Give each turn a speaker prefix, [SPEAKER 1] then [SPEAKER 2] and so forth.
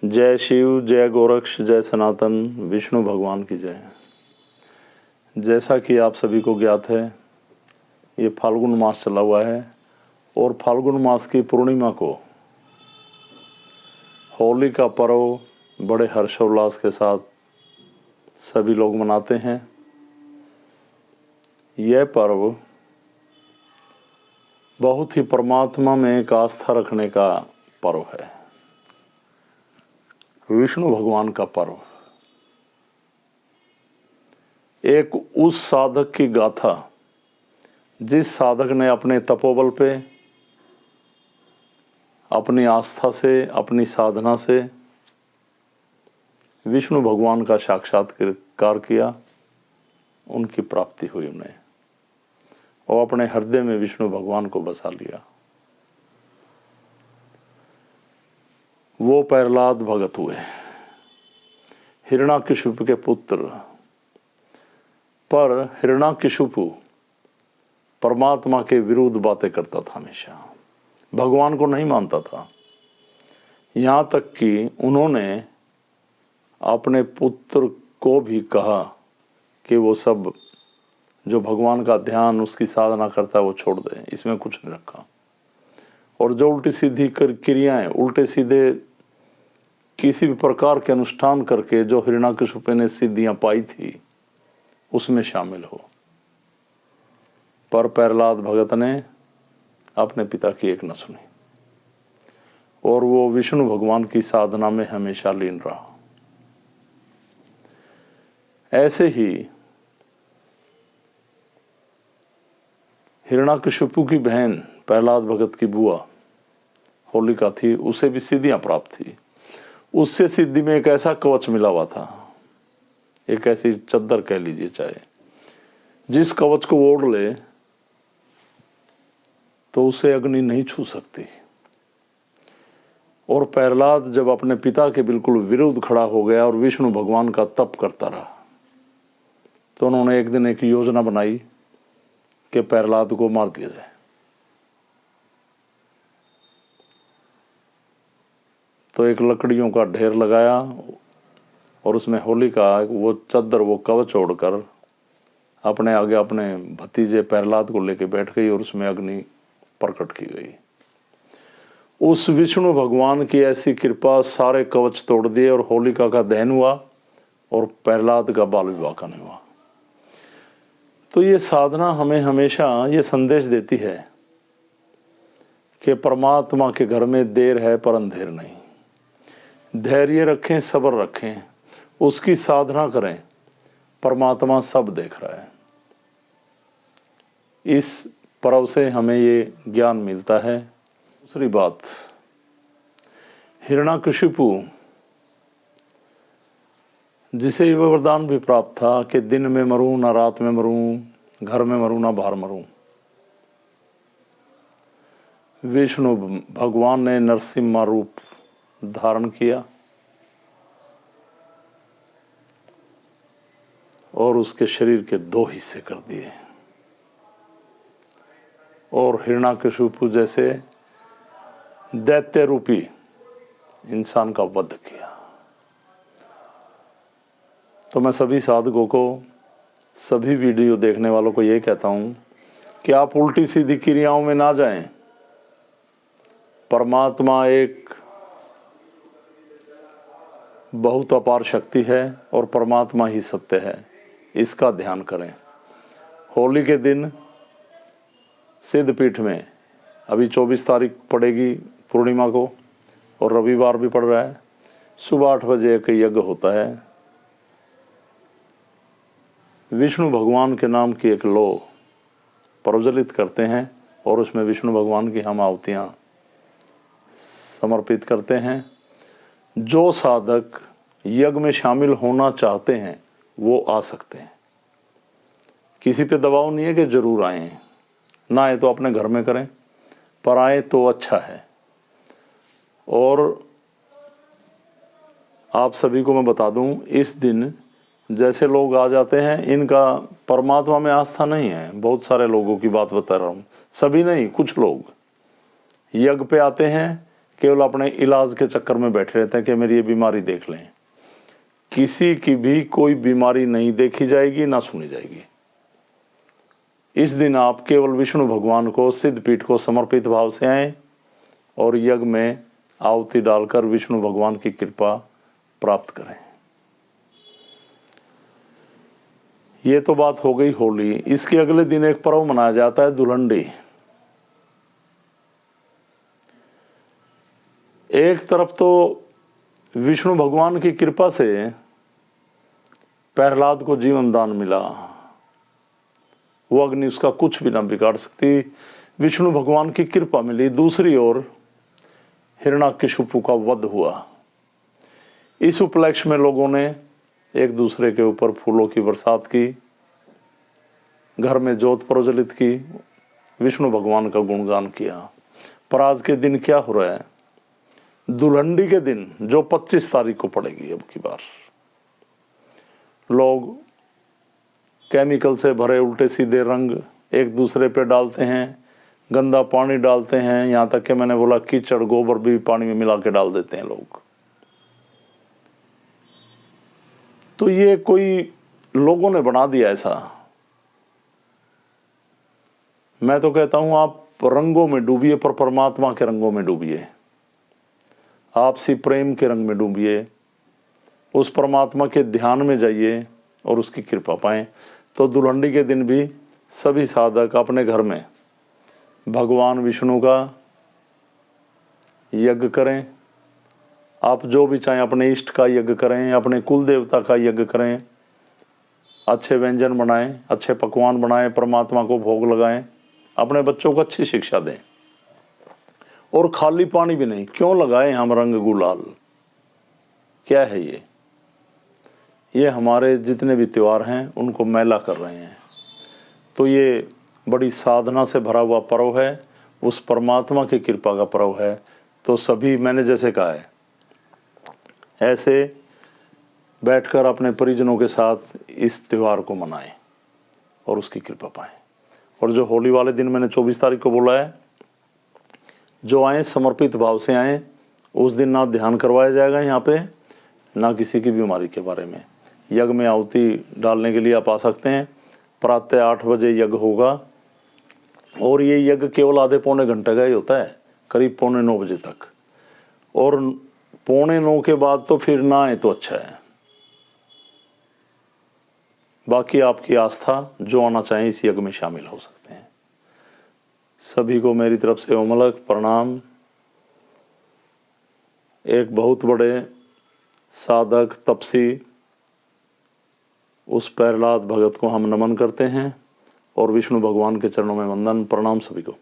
[SPEAKER 1] जय शिव, जय गोरक्ष, जय सनातन, विष्णु भगवान की जय। जैसा कि आप सभी को ज्ञात है, ये फाल्गुन मास चला हुआ है और फाल्गुन मास की पूर्णिमा को होली का पर्व बड़े हर्षोल्लास के साथ सभी लोग मनाते हैं। यह पर्व बहुत ही परमात्मा में एक आस्था रखने का पर्व है, विष्णु भगवान का पर्व। एक उस साधक की गाथा जिस साधक ने अपने तपोबल पे, अपनी आस्था से, अपनी साधना से विष्णु भगवान का साक्षात्कार किया, उनकी प्राप्ति हुई उन्हें और अपने हृदय में विष्णु भगवान को बसा लिया। वो प्रहलाद भगत हुए, हिरण्याकशिपु के पुत्र। पर हिरण्याकशिपु परमात्मा के विरुद्ध बातें करता था, हमेशा भगवान को नहीं मानता था। यहाँ तक कि उन्होंने अपने पुत्र को भी कहा कि वो सब जो भगवान का ध्यान, उसकी साधना करता है वो छोड़ दे, इसमें कुछ नहीं रखा। और जो उल्टी सीधी क्रियाएं, उल्टे सीधे किसी भी प्रकार के अनुष्ठान करके जो हिरण्याकशिपु ने सिद्धियां पाई थी, उसमें शामिल हो। पर प्रहलाद भगत ने अपने पिता की एक न सुनी और वो विष्णु भगवान की साधना में हमेशा लीन रहा। ऐसे ही हिरण्याकशिपु की बहन प्रहलाद भगत की बुआ होलिका थी, उसे भी सिद्धियां प्राप्त थी। उससे सिद्धि में एक ऐसा कवच मिला हुआ था, एक ऐसी चद्दर कह लीजिए चाहे, जिस कवच को ओढ़ ले तो उसे अग्नि नहीं छू सकती। और प्रहलाद जब अपने पिता के बिल्कुल विरुद्ध खड़ा हो गया और विष्णु भगवान का तप करता रहा, तो उन्होंने एक दिन एक योजना बनाई कि प्रहलाद को मार दिया जाए। तो एक लकड़ियों का ढेर लगाया और उसमें होलिका वो चद्दर, वो कवच ओढ़कर अपने आगे अपने भतीजे प्रहलाद को लेकर बैठ गई और उसमें अग्नि प्रकट की गई। उस विष्णु भगवान की ऐसी कृपा, सारे कवच तोड़ दिए और होलिका का दहन हुआ और प्रहलाद का बाल विवाह का नहीं हुआ। तो ये साधना हमें हमेशा ये संदेश देती है कि परमात्मा के घर में देर है पर अंधेर नहीं। धैर्य रखें, सब्र रखें, उसकी साधना करें, परमात्मा सब देख रहा है। इस पर्व से हमें ये ज्ञान मिलता है। दूसरी बात, हिरण्याकशिपु जिसे ये वरदान भी प्राप्त था कि दिन में मरूं ना रात में मरूं, घर में मरूं ना बाहर मरूं, विष्णु भगवान ने नरसिम्हा रूप धारण किया और उसके शरीर के 2 हिस्से कर दिए और हिरण्याकशिपु जैसे दैत्य रूपी इंसान का वध किया। तो मैं सभी साधकों को, सभी वीडियो देखने वालों को ये कहता हूँ कि आप उल्टी सीधी क्रियाओं में ना जाएं। परमात्मा एक बहुत अपार शक्ति है और परमात्मा ही सत्य है, इसका ध्यान करें। होली के दिन सिद्धपीठ में अभी 24 तारीख पड़ेगी पूर्णिमा को और रविवार भी पड़ रहा है, सुबह 8 बजे एक यज्ञ होता है। विष्णु भगवान के नाम की एक लौ प्रज्वलित करते हैं और उसमें विष्णु भगवान की हम आहुतियाँ समर्पित करते हैं। जो साधक यज्ञ में शामिल होना चाहते हैं वो आ सकते हैं, किसी पे दबाव नहीं है कि जरूर आए, ना आए तो अपने घर में करें, पर आए तो अच्छा है। और आप सभी को मैं बता दूं, इस दिन जैसे लोग आ जाते हैं, इनका परमात्मा में आस्था नहीं है। बहुत सारे लोगों की बात बता रहा हूँ, सभी नहीं, कुछ लोग यज्ञ पे आते हैं केवल अपने इलाज के चक्कर में बैठे रहते हैं कि मेरी ये बीमारी देख लें। किसी की भी कोई बीमारी नहीं देखी जाएगी ना सुनी जाएगी। इस दिन आप केवल विष्णु भगवान को सिद्धपीठ को समर्पित भाव से आएं और यज्ञ में आहुति डालकर विष्णु भगवान की कृपा प्राप्त करें। ये तो बात हो गई होली। इसके अगले दिन एक पर्व मनाया जाता है दुलहंडी। एक तरफ तो विष्णु भगवान की कृपा से प्रहलाद को जीवन दान मिला, वो अग्नि उसका कुछ भी ना बिगाड़ सकती, विष्णु भगवान की कृपा मिली। दूसरी ओर हिरण्याकशिपु का वध हुआ। इस उपलक्ष्य में लोगों ने एक दूसरे के ऊपर फूलों की बरसात की, घर में ज्योत प्रज्वलित की, विष्णु भगवान का गुणगान किया। पर आज के दिन क्या हो रहा है? दुलहंडी के दिन जो 25 तारीख को पड़ेगी, अब की बार लोग केमिकल से भरे उल्टे सीधे रंग एक दूसरे पे डालते हैं, गंदा पानी डालते हैं, यहाँ तक कि मैंने बोला कीचड़ गोबर भी पानी में मिला के डाल देते हैं लोग। तो ये कोई लोगों ने बना दिया ऐसा। मैं तो कहता हूं आप रंगों में डूबिए, पर परमात्मा के रंगों में डूबिए, आपसी प्रेम के रंग में डूबिए, उस परमात्मा के ध्यान में जाइए और उसकी कृपा पाएं। तो दुलहंडी के दिन भी सभी साधक अपने घर में भगवान विष्णु का यज्ञ करें। आप जो भी चाहें, अपने इष्ट का यज्ञ करें, अपने कुल देवता का यज्ञ करें, अच्छे व्यंजन बनाएं, अच्छे पकवान बनाएं, परमात्मा को भोग लगाएं, अपने बच्चों को अच्छी शिक्षा दें। और खाली पानी भी नहीं, क्यों लगाएं हम रंग गुलाल? क्या है ये हमारे जितने भी त्यौहार हैं उनको मैला कर रहे हैं। तो ये बड़ी साधना से भरा हुआ पर्व है, उस परमात्मा की कृपा का पर्व है। तो सभी, मैंने जैसे कहा है, ऐसे बैठकर अपने परिजनों के साथ इस त्यौहार को मनाएं और उसकी कृपा पाएं। और जो होली वाले दिन मैंने 24 तारीख को बोला है, जो आएँ समर्पित भाव से आएँ। उस दिन ना ध्यान करवाया जाएगा यहाँ पे, ना किसी की बीमारी के बारे में। यज्ञ में आहुति डालने के लिए आप आ सकते हैं। प्रातः 8 बजे यज्ञ होगा और ये यज्ञ केवल आधे पौने घंटे का ही होता है, करीब 8:45 बजे तक। और 8:45 के बाद तो फिर ना आए तो अच्छा है। बाकी आपकी आस्था, जो आना चाहें इस यज्ञ में शामिल हो सकते हैं। सभी को मेरी तरफ से ओमलक प्रणाम। एक बहुत बड़े साधक तपसी उस प्रहलाद भगत को हम नमन करते हैं और विष्णु भगवान के चरणों में वंदन प्रणाम सभी को।